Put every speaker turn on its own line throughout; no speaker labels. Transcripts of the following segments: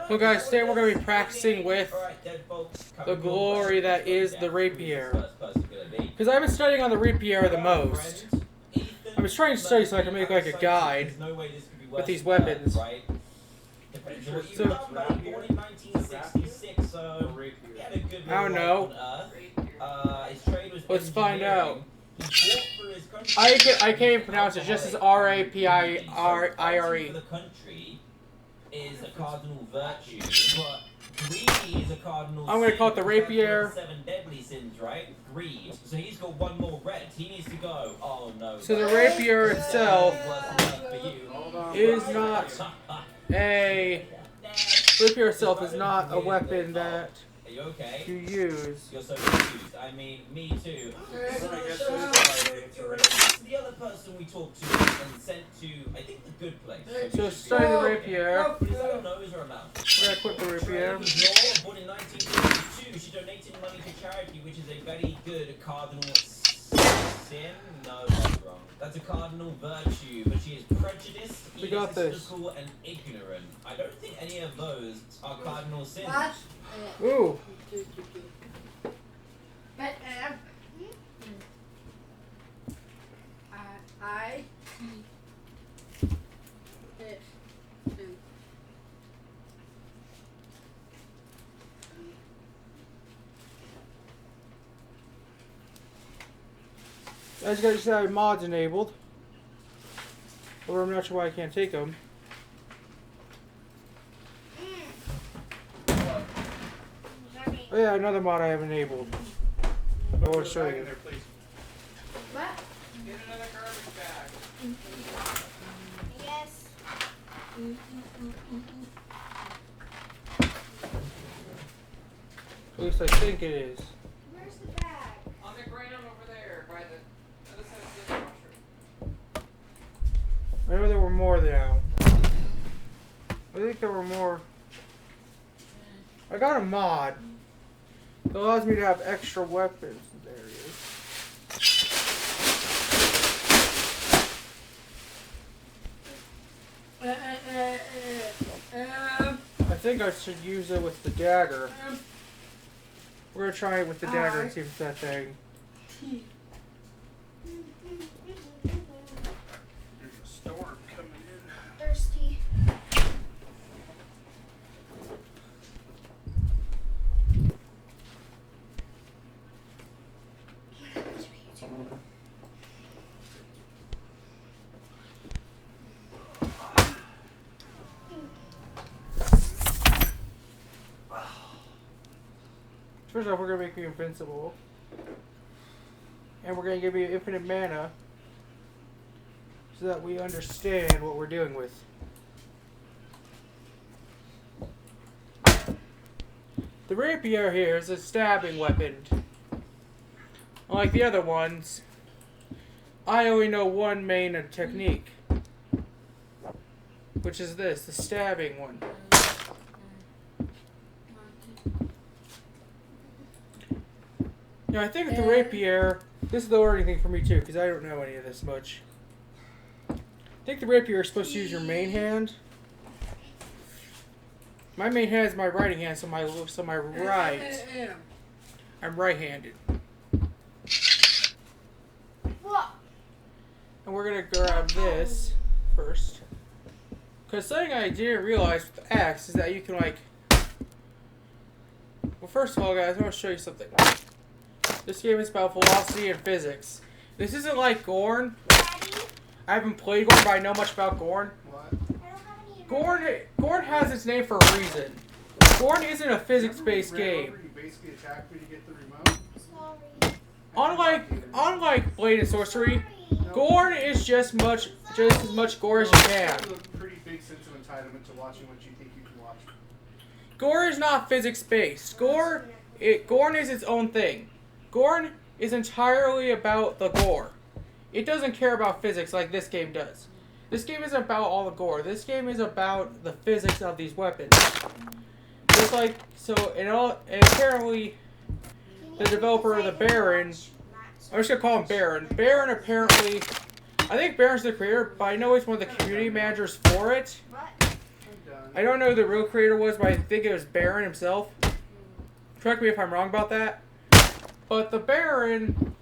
Well guys, today we're going to be practicing with the glory that is the rapier. Because I've been studying on the rapier the most. I was trying to study so I can make like a guide with these weapons. So, I don't know. Let's find out. I can't even pronounce it, just as R-A-P-I-R-E.
Is a cardinal virtue, but greed is a cardinal sin.
I'm going to call it the rapier.
7 deadly sins, right? Greed. So he's got one more red. He needs to go. Oh no.
So the rapier itself is not a... Rapier itself is not a weapon that
okay?
you use.
You're so confused. I mean, me too. The other person we talked to and sent to, I think, the good place.
So study the rapier.
Is that a nose or a mouth?
We're going to equip the rapier.
Born in 1952, she donated money to charity, which is a very good cardinal sin. No, that's wrong. That's a cardinal virtue, but she is prejudiced,
we got this.
and ignorant. I don't think any of those are cardinal sins.
Ooh.
But
As you guys have mods enabled, or I'm not sure why I can't take them. Oh yeah, another mod I have enabled. I want to show you.
what?
Get another garbage bag.
Yes.
At least I think it is.
Where's the bag?
On the ground over there by the other side of the dishwasher.
I know there were more now. I think there were more. I got a mod that allows me to have extra weapons. There it is. I think I should use it with the dagger. We're gonna try it with the dagger and see if it's that thing.
There's a storm coming in.
Thirsty.
First off, we're gonna make you invincible, and we're gonna give you infinite mana, so that we understand what we're dealing with. The rapier here is a stabbing weapon. Unlike the other ones, I only know one main technique, which is this, the stabbing one. Now, I think with the rapier, this is the ordering thing for me too, because I don't know any of this much. I think the rapier is supposed to use your main hand. My main hand is my righting hand, so my right. I'm right-handed. And we're gonna grab this first. Because something I didn't realize with the axe is that you can like. Well, first of all, guys, I want to show you something. This game is about velocity and physics. This isn't like Gorn. I haven't played Gorn, but I know much about Gorn. Gorn has its name for a reason. Gorn isn't a physics-based game.
You basically attacked me to get the remote.
Unlike Blade and Sorcery, Gorn is just as much gore as you can.
You have a pretty big sense of entitlement to watching what you think you can watch.
Gorn is not physics-based. Gorn is its own thing. Gorn is entirely about the gore. It doesn't care about physics like this game does. This game isn't about all the gore. This game is about the physics of these weapons. Just like, so, and apparently, the developer of the Baron, I'm just gonna call him Baron. Baron apparently, I think Baron's the creator, but I know he's one of the community managers for it. I don't know who the real creator was, but I think it was Baron himself. Correct me if I'm wrong about that. But the Baron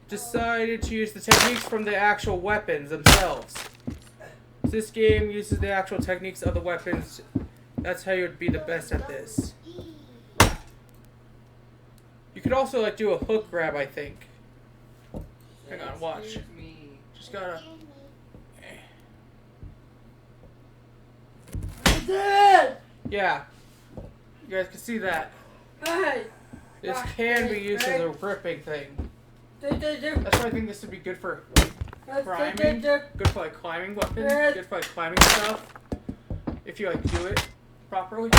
decided to use the techniques from the actual weapons themselves. This game uses the actual techniques of the weapons. That's how you would be the best at this. You could also like do a hook grab, I think. Hang on, watch.
Excuse me.
Just gotta. Yeah, you guys can see that. This can be used as a gripping thing. That's why I think this would be good for climbing. Good for like climbing weapons. Good for like climbing stuff. If you like do it properly.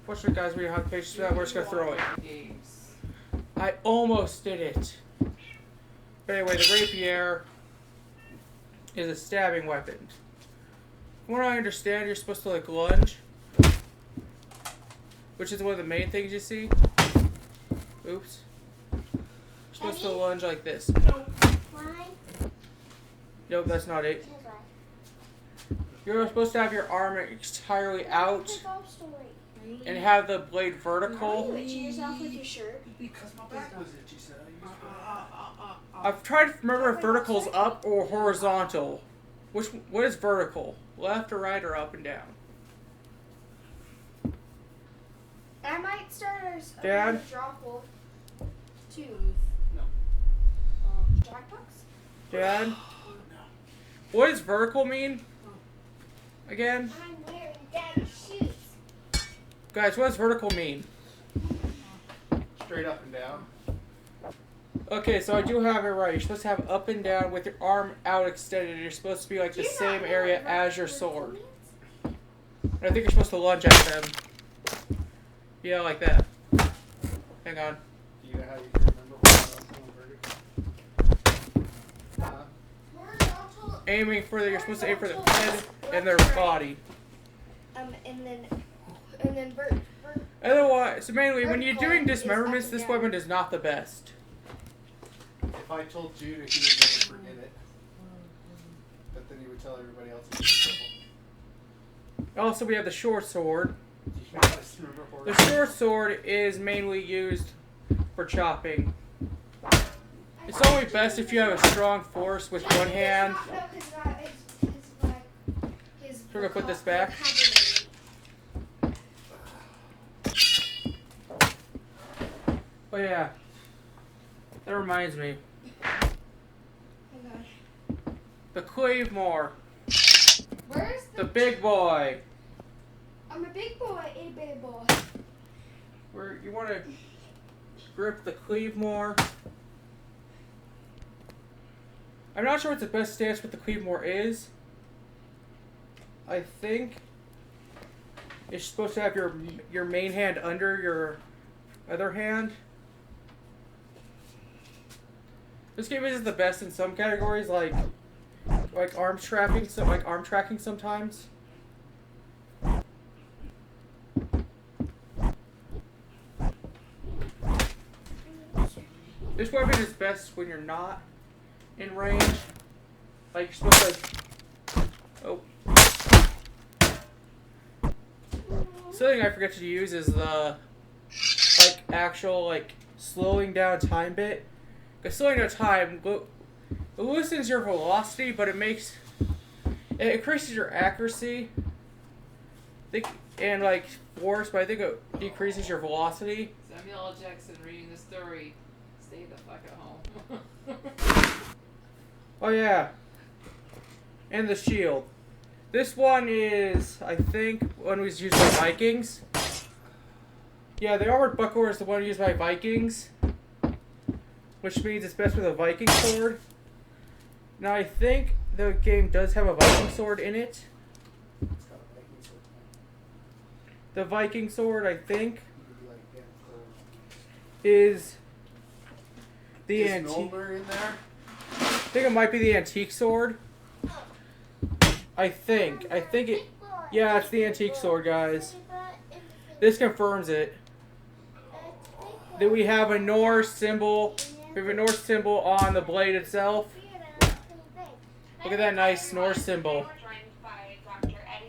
Fortunately, guys, we don't have patience for that. We're just gonna throw it.
Games.
I almost did it. But anyway, the rapier is a stabbing weapon. From what I understand, you're supposed to like lunge, which is one of the main things you see. Oops. You're supposed to lunge like this. Nope, that's not it. You're supposed to have your arm entirely out and have the blade vertical.
yourself with your shirt.
Because my back was itchy, so
I've tried to remember if vertical's up or horizontal. What is vertical? Left or right or up and down?
I might start a
Dad?
dropple too.
No.
Jackbox?
Dad? What does vertical mean? Again?
I'm wearing daddy's shoes.
Guys, what does vertical mean?
straight up and down.
Okay, so I do have it right. You're supposed to have up and down with your arm out extended. You're supposed to be like the same area as your sword. And I think you're supposed to lunge at them. Yeah, like that. Hang on.
Do you know how you can remember what else vertical?
Horizontal.
Aiming for the, you're supposed to aim for their head and their body.
And then vert.
Otherwise, so mainly when you're doing dismemberments, this weapon is not the best.
If I told Judah, he would never forget it. But then he would tell everybody else he was in trouble.
Also, we have the short sword.
Do you guys remember
The
horror?
short sword is mainly used for chopping. It's only best if you have a strong force with one hand. We're gonna put this back. Oh yeah. That reminds me. The Claymore.
Where's
The big boy.
I'm a big boy, a big boy.
Where you want to grip the Claymore. I'm not sure what the best stance with the Claymore is. I think it's supposed to have your main hand under your other hand. This game isn't the best in some categories, like arm tracking, arm tracking sometimes. This weapon is best when you're not in range. Like you're supposed to. Oh. Something I forget to use is the actual slowing down time bit. Because slowing down time it loosens your velocity, but it increases your accuracy. And force, but I think it decreases your velocity.
Samuel L. Jackson reading the story. Stay the fuck at home.
Oh yeah. And the shield. This one is, I think, one was used by Vikings. Yeah, the armored buckler is the one used by Vikings. Which means it's best with a Viking sword. Now I think the game does have a Viking sword in it.
It's got a Viking sword.
The Viking sword, I think,
You could be like,
is the
Is
antique.
Mjolnir in there?
I think it might be the antique sword. I think it. Yeah, it's the antique sword, guys. This confirms it. That we have a Norse symbol. We have a Norse symbol on the blade itself. Look at that nice snore symbol.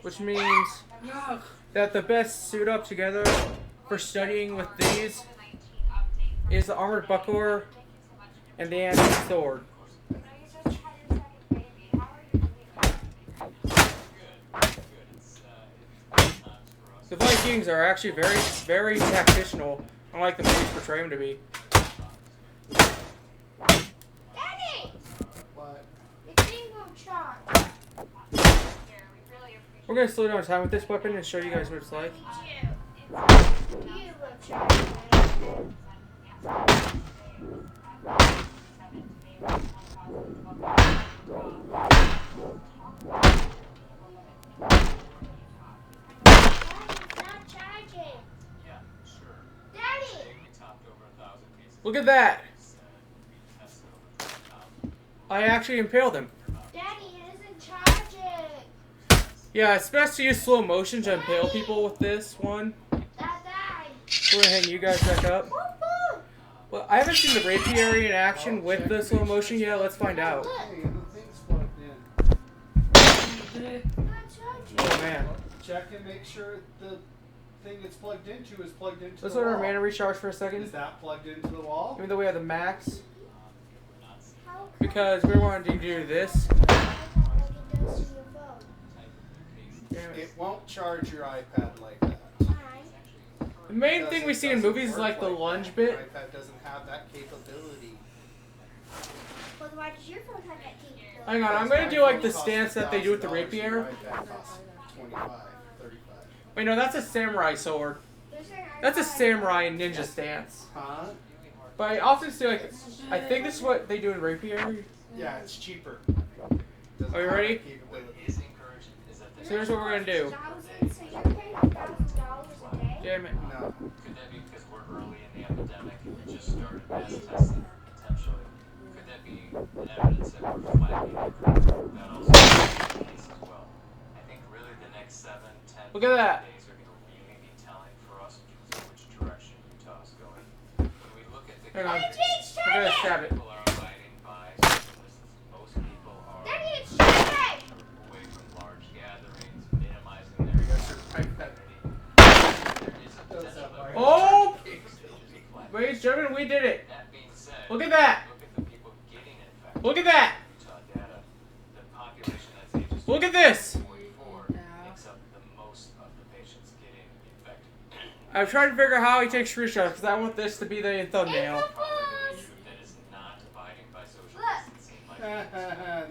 Which means that the best suit up together for studying with these is the armored buckler and the antique sword. The Vikings are actually very, very tactical, unlike the movies portray them to be.
Daddy!
What?
The bingo chart.
We're going to slow down time with this weapon and show you guys what it's like.
You will try. It's not charging. Daddy!
Look at that! I actually impaled him.
Daddy, it isn't charging.
Yeah, it's best to use slow motion to impale people with this one.
That died.
Go ahead and you guys back up.
Woo-hoo.
Well, I haven't seen the rapier in action with the slow motion yet. Let's find out.
Hey, the thing's plugged in.
Not charging.
Oh man.
Check and make sure the thing it's plugged into is plugged into
Let's
the
let
wall.
our mana recharge for a
Is
second.
that plugged into the wall?
Even though we have the max.
How
Because we wanted to do this.
come it does to your phone?
Damn it.
It won't charge your iPad like that.
Fine.
The main thing we see in movies is like the lunge bit.
Your iPad doesn't have that capability.
Well, why does your phone have that capability?
Hang on, I'm gonna do like the stance that they do with the rapier.
Your iPad costs $25, $35.
Wait, no, that's a samurai sword.
There's an
That's a
iPad.
samurai ninja stance.
Huh?
But I often see like, I think this is what they do in rapier.
Yeah, it's cheaper.
Are you ready?
Capability.
So here's what we're gonna do.
So you're paying $1,000 a day?
Damn it.
No.
Could that be because we're early in the epidemic and we just started mass testing, potentially? Could that be an evidence that we're flagging the curve? That also could be the case as well. I think really the next 7, 10
Look at that.
days are going to really be telling for us in terms of which direction Utah is going. When we look at the
Hang on.
Daddy, it's
We're gonna
charging!
stab it.
people are abiding by social distance. Most people are
Daddy, it's charging!
away from large gatherings, minimizing their
You got your iPad.
There is a
Does
potential
have
that
Oh!
flag.
Ladies and gentlemen, we did it.
That being said,
Look at that.
look at the people getting infected.
Look at that.
Utah data, the population that's ages
Look at this.
44 makes up the most of the patients getting infected.
I'm trying to figure out how he takes screenshots because I want this to be the thumbnail.
April Fools!
Group that is not abiding by social
Look.
distancing like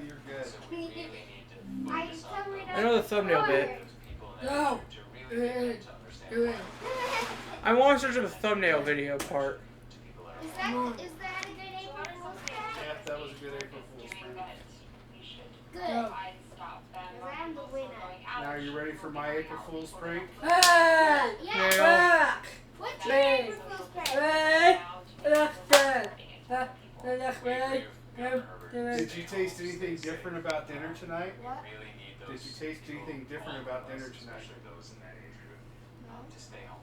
You're good.
so we really need to
I
focus
tell me
on
that.
I know the thumbnail bit.
those people in that group to really get them to understand why
I want to search the thumbnail video part.
people are
Is that a good April Fool's prank?
Yeah, that was a good April Fool's prank.
Good. Because I'm the winner.
Now, are you ready for my April Fool's prank?
Yeah.
Nail.
What's your April Fool's prank?
Did you taste anything different about dinner tonight?
What?
really need
Did
those
you taste anything different about dinner tonight?
especially those in that age group to stay home.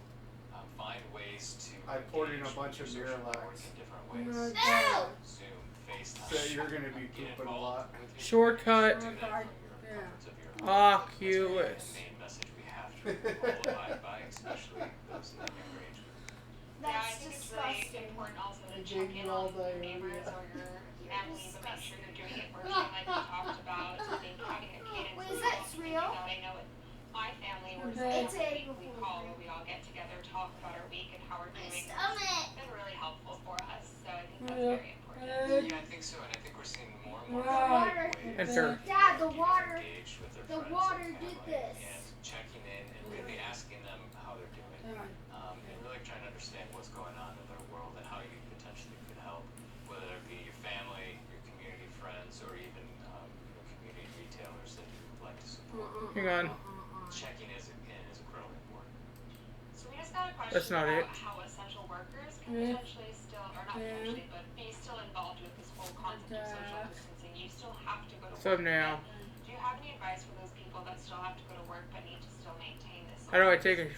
Find ways to
I poured in a
engage
bunch of
with social
Miralax.
networks in different ways.
No!
Zoom, FaceTime.
So you're gonna be
Get
pooping a
involved
lot.
with your
Shortcut.
do that from your comforts of your home.
Oculus.
That's the main message we have to all abide by, especially those in that younger age group.
That's
I think it's
disgusting.
really important also to
I
check
gave
in
you all
on your
diarrhea.
neighbors or your family, but make sure you're doing it virtually like we talked about. I think having a cadence
Wait, is
really
that
helps me
real?
do that. I know with my family, we're
It's
saying
a
weekly call where we all get together, talk about our week and how we're
My
doing.
stomach.
It's been really helpful for us, so I think that's very important.
Yeah, I think so, and I think we're seeing more and more
Water.
Enter.
Dad, the water.
engaged with their
The
friends
water
and
did
family
this.
and checking in and really asking them how they're doing. And really trying to understand what's going on in their world and how you potentially could help, whether it be your family, your community friends, or even community retailers that you would like to support.
Hang on.
Checking is incredibly important.
So we just got a question
That's not
about
it.
how essential workers can potentially still, or not potentially, but be still involved with this whole concept of social distancing. You still have to go to work.
Thumbnail.
Do you have any advice for those people that still have to go to work but need to still maintain this?
How do I take it?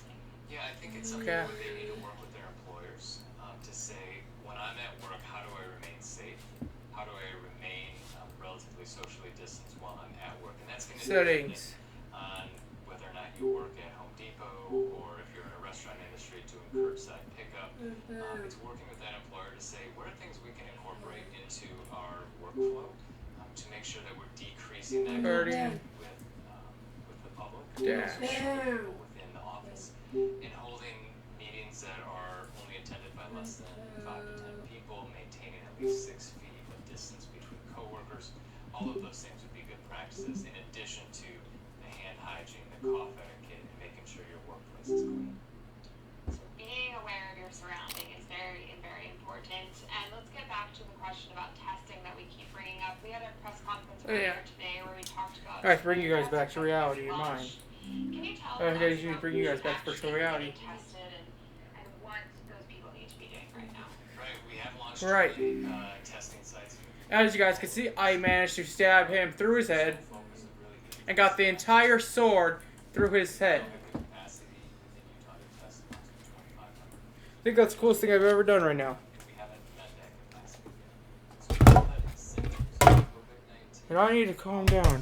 Yeah, I think it's something
Okay.
where they need to work with their employers to say, when I'm at work, how do I remain safe? How do I remain relatively fully socially distance while I'm at work. And that's going to
Settings.
on whether or not you work at Home Depot or if you're in a restaurant industry doing curbside pickup. It's working with that employer to say what are things we can incorporate into our workflow to make sure that we're decreasing that contact with the public,
Dash.
people within the office, and holding meetings that are only attended by less than 5 to 10 people, maintaining at least 6 feet of distance between coworkers. All of those things would be good practices in addition to the hand hygiene, the cough etiquette, and making sure your workplace is clean.
So being aware of your surrounding is very, very important. And let's get back to the question about testing that we keep bringing up. We had a press conference earlier today where we talked about.
Alright, bring you guys back to reality, your mind.
Can you tell
I
us
gotta
about
bring you guys
who's
back to virtual
actually
reality.
getting tested and what those people need to be doing right now?
Right, we have launched
Right.
testing sites.
As you guys can see, I managed to stab him through his head and got the entire sword through his head. I think that's the coolest thing I've ever done right now. And I need to calm down.
Do you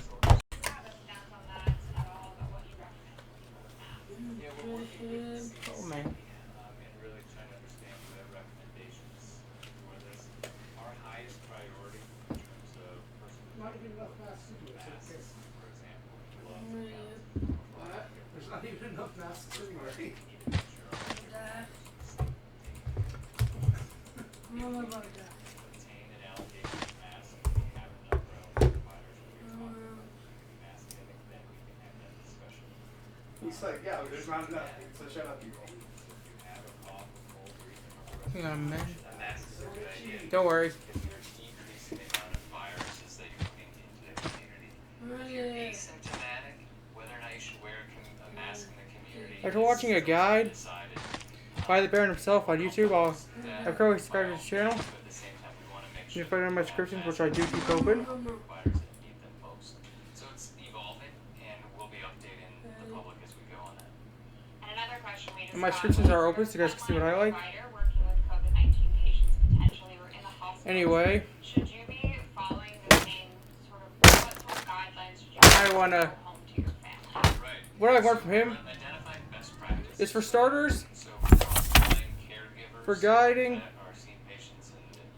have a stance on that at all about what you recommend?
Yeah, we're working with the CDC,
Oh man.
and really trying to understand the recommendations for this. Our highest priority in terms of personal
Not even enough masks to do it.
masks,
Okay.
for example, gloves,
What? There's not even enough masks anyway.
we need to make sure our obtain and allocate masks. We have enough for our providers. We can talk about masks, and then we can have that discussion.
He's like, yeah, there's not enough. So shut up, people.
If you have a cough, a cold, or even a
Hang on, man.
a mask is a good idea.
Don't worry.
Because you're decreasing the amount of viruses that you're putting into the community. If you're asymptomatic, whether or not you should wear a mask in the community.
After watching a guide
decided,
by the Baron himself on YouTube, I've currently subscribed to his channel.
but at the same time, we want to make
You
sure
can find it in my description, which I do keep open.
providers that need them most. So it's evolving, and we'll be updating the public as we go on that.
And another question we just
My
got
descriptions
was,
are open, so you guys can see what I like.
provider working with COVID-19 patients potentially or in the hospital.
Anyway,
Should you be following the same sort of what sort of guidelines should you
I
be
wanna-
go home to your family?
Right.
what I've learned from him
Identifying best practices.
is, for starters,
So frontline caregivers
for guiding
that are seeing patients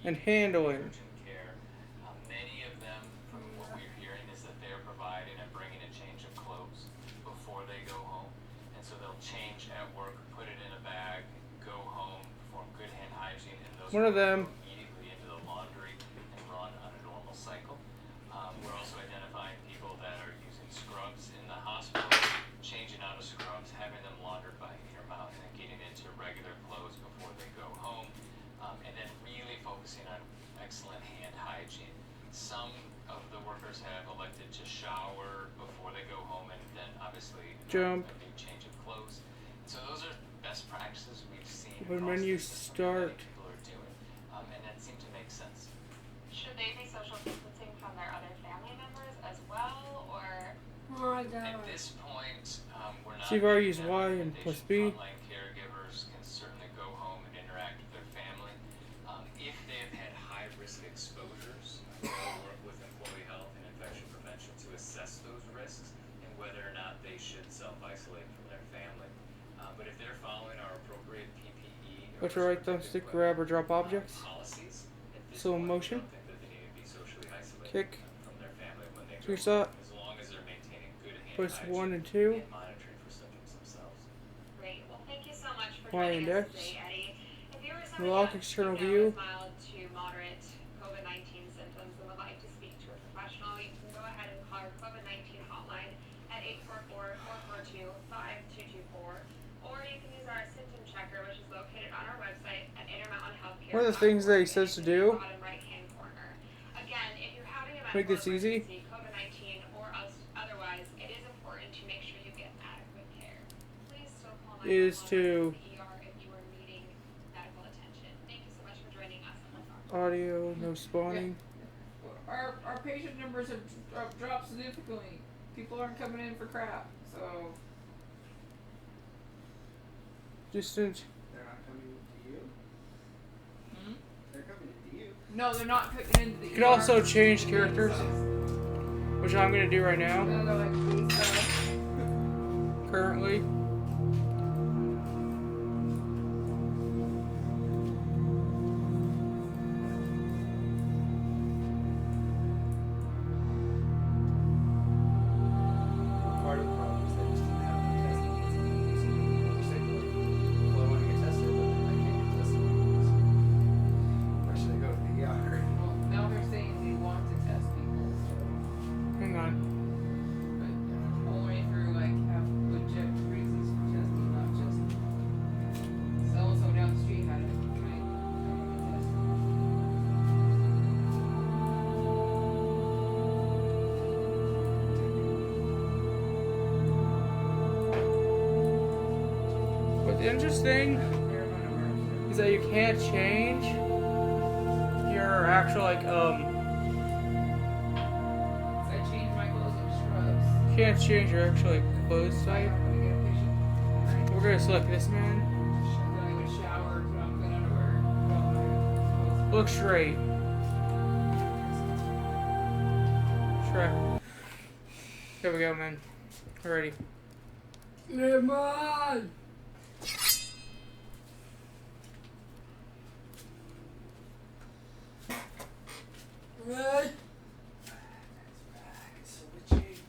and handling.
urgent care. Many of them, from what we're hearing, is that they're providing and bringing a change of clothes before they go home, and so they'll change at work, put it in a bag, go home, perform good hand hygiene, and those
One of
clothes
them-
go immediately into the laundry and run on a normal cycle. We're also identifying people that are using scrubs in the hospital, changing out of scrubs, having them laundered by Intermount, and then getting into regular clothes before they go home, and then really focusing on excellent hand hygiene. Some of the workers have elected to shower before they go home, and then obviously
Jump.
a big change of clothes. And so those are best practices we've seen.
Open
across
menu
the system that
start.
people are doing, and that seemed to make sense.
Should they be social distancing from their other family members as well, or
At this point, we're not.
See if I
making
use
that
Y and plus
recommendation.
B.
Frontline caregivers can certainly go home and interact with their family. If they have had high-risk exposures, we'll work with employee health and infection prevention to assess those risks and whether or not they should self-isolate from their family. But if they're following our appropriate PPE or
Left or right
protective
thumbstick, grab or drop
equipment,
objects.
policies, at this
Slow
point, we
motion.
don't think that they need to be socially isolated
Kick.
from their family when they go
Twist
home,
up.
as long as they're maintaining good hand
Push
hygiene
1 and 2.
and monitoring for symptoms themselves.
great? Well, thank you so much for
Y
joining
and
us
X.
today, Eddie. If you were somebody
Lock
that
external
you know
view.
is mild to moderate COVID-19 symptoms and would like to speak to a professional, you can go ahead and call our COVID-19 hotline at 844-442-5224, or you can use our symptom checker, which is located on our website at intermountainhealthcare.
One of the things that he says to do,
Bottom right-hand corner. Again, if you're having a
Make
medical
this easy.
emergency, COVID-19 or otherwise, it is important to make sure you get adequate care. Please still call 911
is to
the ER if you are needing medical attention. Thank you so much for joining us on the phone.
audio, no spawning.
Our patient numbers have dropped significantly. People aren't coming in for crap, so
Distance.
They're not coming to you. They're coming into you.
No, they're not cutting into the.
You can also change characters, which I'm gonna do right now.
No, they're like Lisa.
Currently.
Part of the problem is they just didn't have the testing needs in the so people were saying, like, well, I want to get tested, but I can't get tested. Why should I go to the ER?
Well, now they're saying they want to test people, so.
Hang on.
But only if you like have legit reasons for testing, not just so and so down the street had it. Right?
What's interesting is that you can't change your actual
I changed my clothes in scrubs.
you can't change your actual clothes type.
I'm gonna get a patient. Right?
We're gonna select this man.
I'm gonna go shower, so I'm gonna wear.
Look straight. Shrek. There we go, man. We're ready.
Come on! What?
It's so itchy.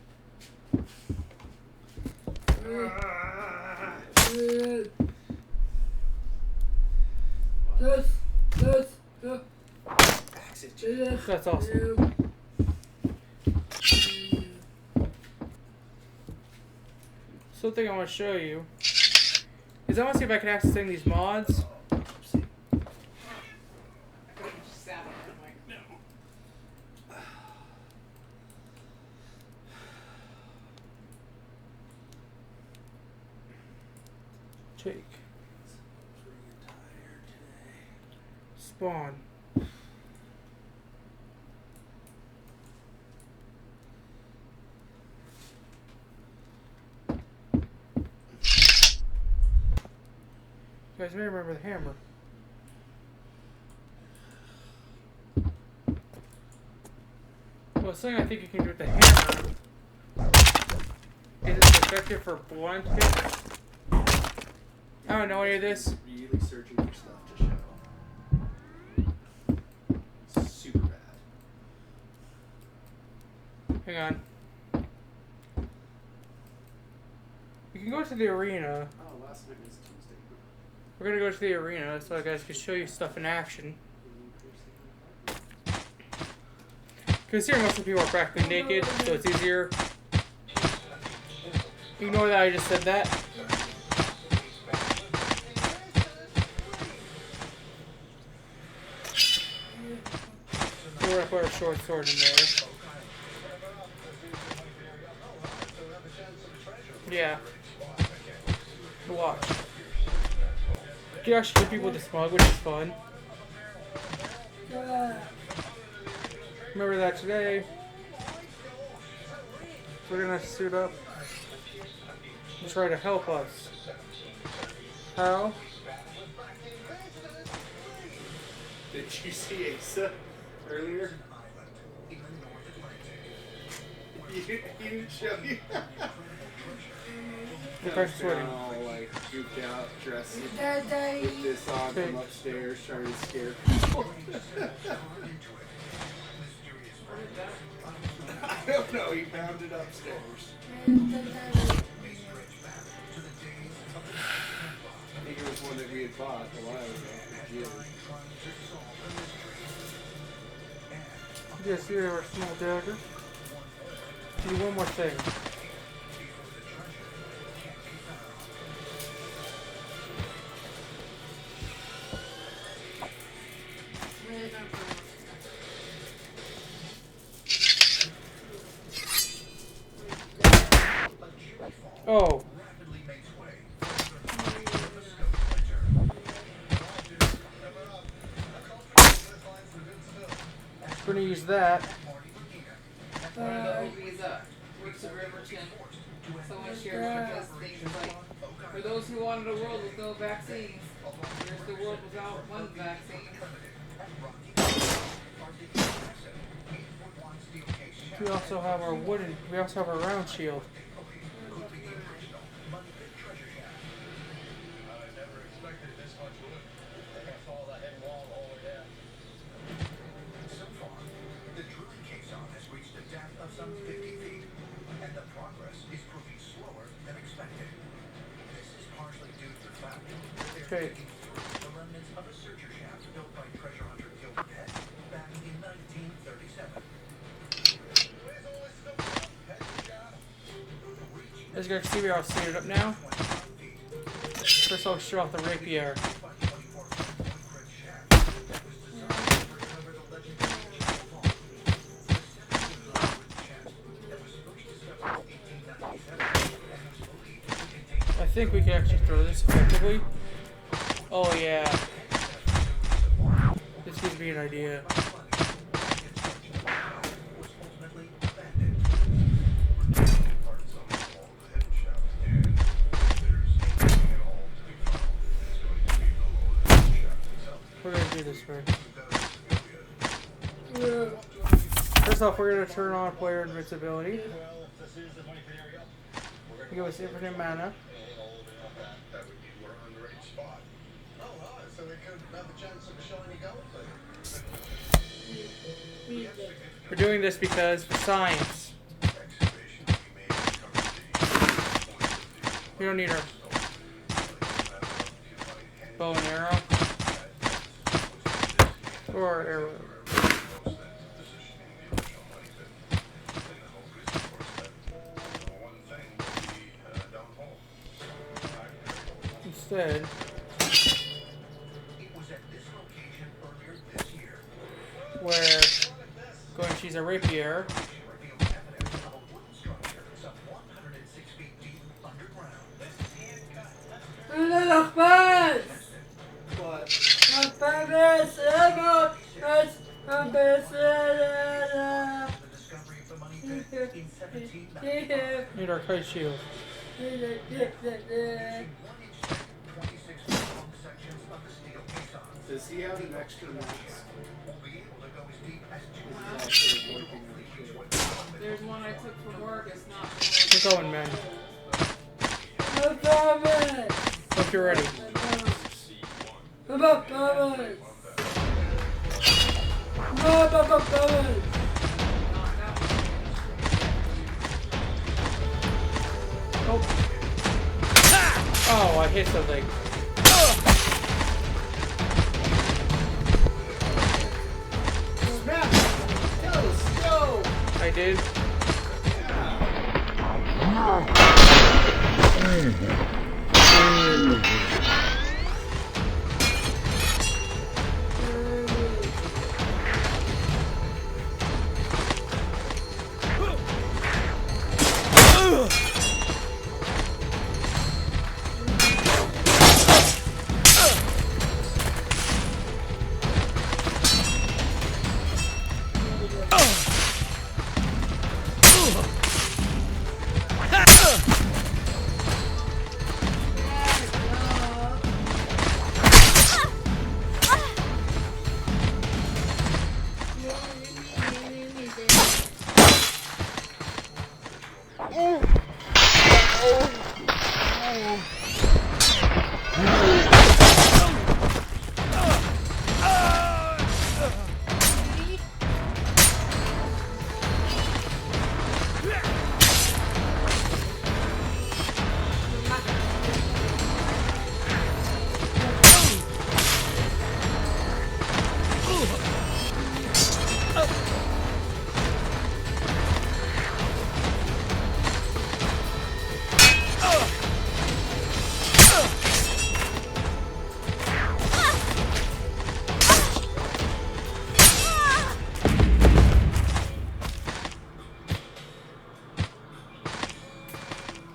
Back's itchy.
That's awesome. Something I want to show you is I want to see if I can access any of these mods. Take. Spawn. You guys may remember the hammer. Well, something I think you can do with the hammer is it's effective for blunt hits. I don't know any of this.
Really searching for stuff to show. Super bad.
Hang on. You can go to the arena.
Oh, last night was Tuesday.
We're gonna go to the arena so I guys can show you stuff in action. Because here most of the people are practically naked, so it's easier. Ignore that I just said that. So we're gonna put our short sword in there. Yeah. Watch. You can actually hit people with the smug, which is fun. Remember that today. We're gonna suit up and try to help us. How?
Did you see Asa earlier? He didn't show you.
The person's sweating.
All like goofed out, dressed with this on from upstairs, trying to scare people. I don't know. He found it upstairs. I think it was one that we had bought a while ago for Jill.
Yes, here are a small dagger. Do one more thing. Oh. We're gonna use that.
One of the movies Works of Riverton. Someone shared because things like, for those who wanted a world with no vaccines, here's the world without one vaccine.
We also have our wooden. We also have our round shield.
Some 50 feet, and the progress is proving slower than expected. This is partially due to the fact that they're digging through the remnants of a searcher shaft built by treasure hunter Gilbert Head back in 1937.
As you guys see, we all set it up now. First, I'll show off the rapier. I think we can actually throw this effectively. Oh yeah. This gives me an idea. We're gonna do this way. First off, we're gonna turn on player invincibility. Give us infinite mana. We're doing this because for science. We don't need our bow and arrow. Or our arrow. Instead, we're going to use a rapier. Need our kite shield.
Does he have an extra max?
There's one I took from work. It's not.
We're going, man. Hope you're ready. Oh. Oh, I hit something.
Snap! Let's go!
I did.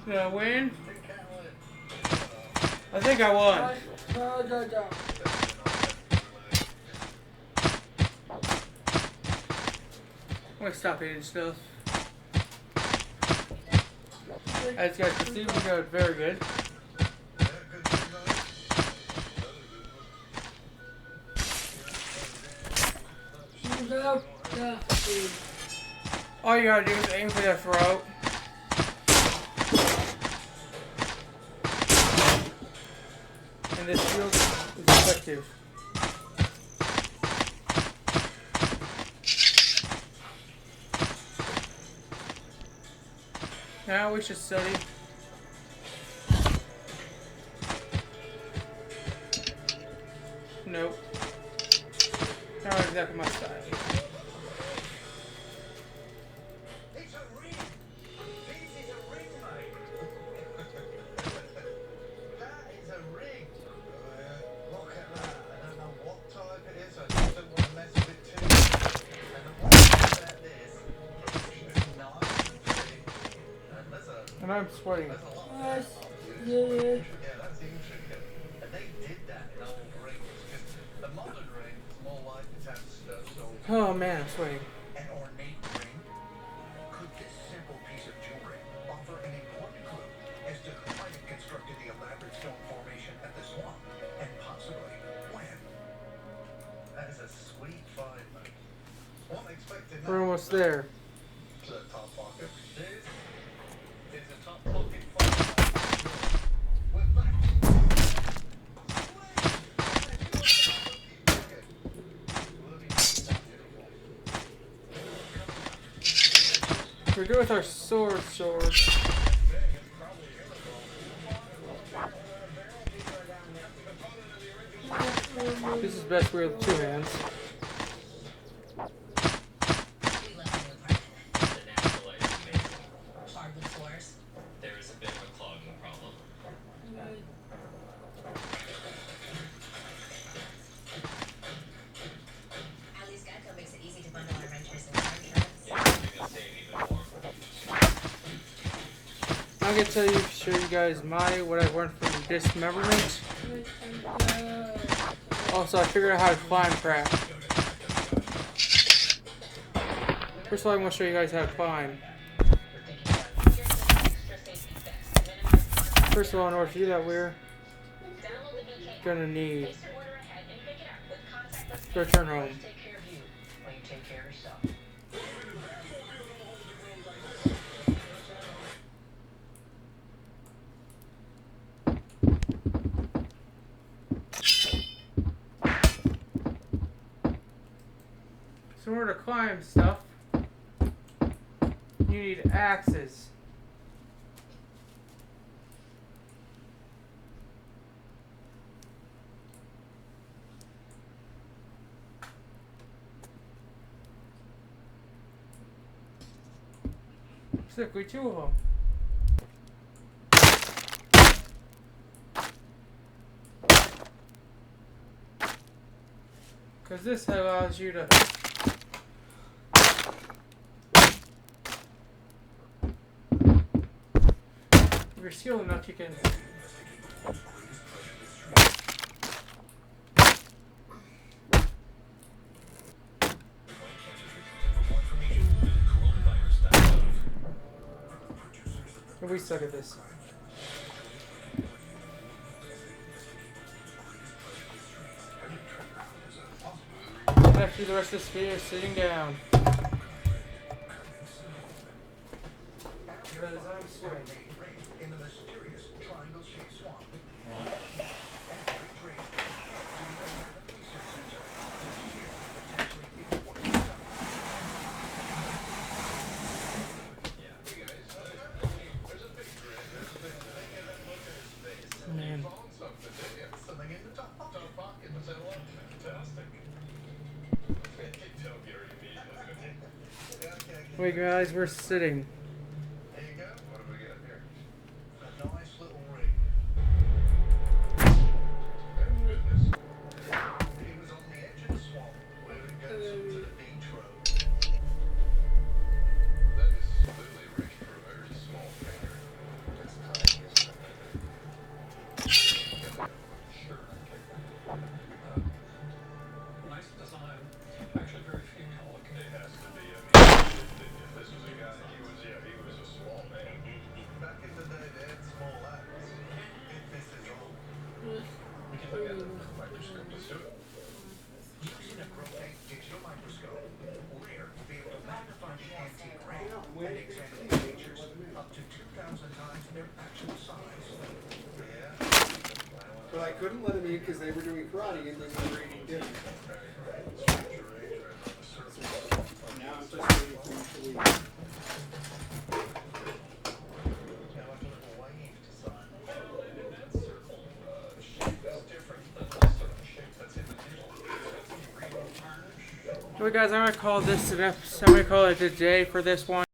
Did I win? I think I won. I'm gonna stop eating stuff. As you guys can see, we got very good.
Ugh, dude.
All you gotta do is aim for their throat. And this shield is effective. Now we should study. Nope. Not exactly my style.
It's a ring! This is a ring, mate! That is a ring! Look at that. I don't know what type it is. I just don't want to mess with it too much. And the one thing about this, it's nice and thick. And there's a...
And I'm sweating.
There's a lot of
Yes.
yeah.
Yeah.
Yeah, that's intricate. And they did that in old rings, because the modern ring is more likely to have studs or
Oh man, I'm sweating.
an ornate ring. Could this simple piece of jewelry offer an important clue as to who might have constructed the elaborate stone formation at the swamp, and possibly when? That is a sweet find, mate. Wasn't expecting that.
We're almost there.
To the top pocket. This is a top pocket find. We're back.
We're good with our sword. This is best we with two hands.
We left the apartment.
The natural light is amazing.
Hardwood floors.
There is a bit of a clogging problem.
At least Geico makes it easy to bundle our renters and car insurance.
Yeah, you're gonna save even more.
I'm gonna show you guys what I learned from dismemberment. Also, I figured out how to climb crap. First of all, I'm gonna show you guys how to climb. First of all, in order to do that, we're gonna need to return home.
Take care of you while you take care of yourself.
So in order to climb stuff, you need axes. Specifically 2 of them. Because this allows you to if you're skilled enough, you can we suck at this. And after the rest of this video, sitting down. Because I'm sweating.
In the mysterious triangle-shaped swamp.
Man.
Something in the top pocket. Was that one? Fantastic.
Wait, guys, we're sitting.
There you go. What do we got here? A nice little ring. Thank goodness. He was on the edge of the swamp where it goes up to the beach road. That is clearly a ring for a very small finger. That's tiny, isn't it? Sure.
Nice design. Actually, very female looking. It has to be. I mean, if this was a guy, he was, yeah,
1,000 times their actual size.
But I couldn't let them eat because they were doing karate and they were eating dinner. Now I'm just waiting for them to leave.
Anyway, guys, I'm gonna call it a day for this one.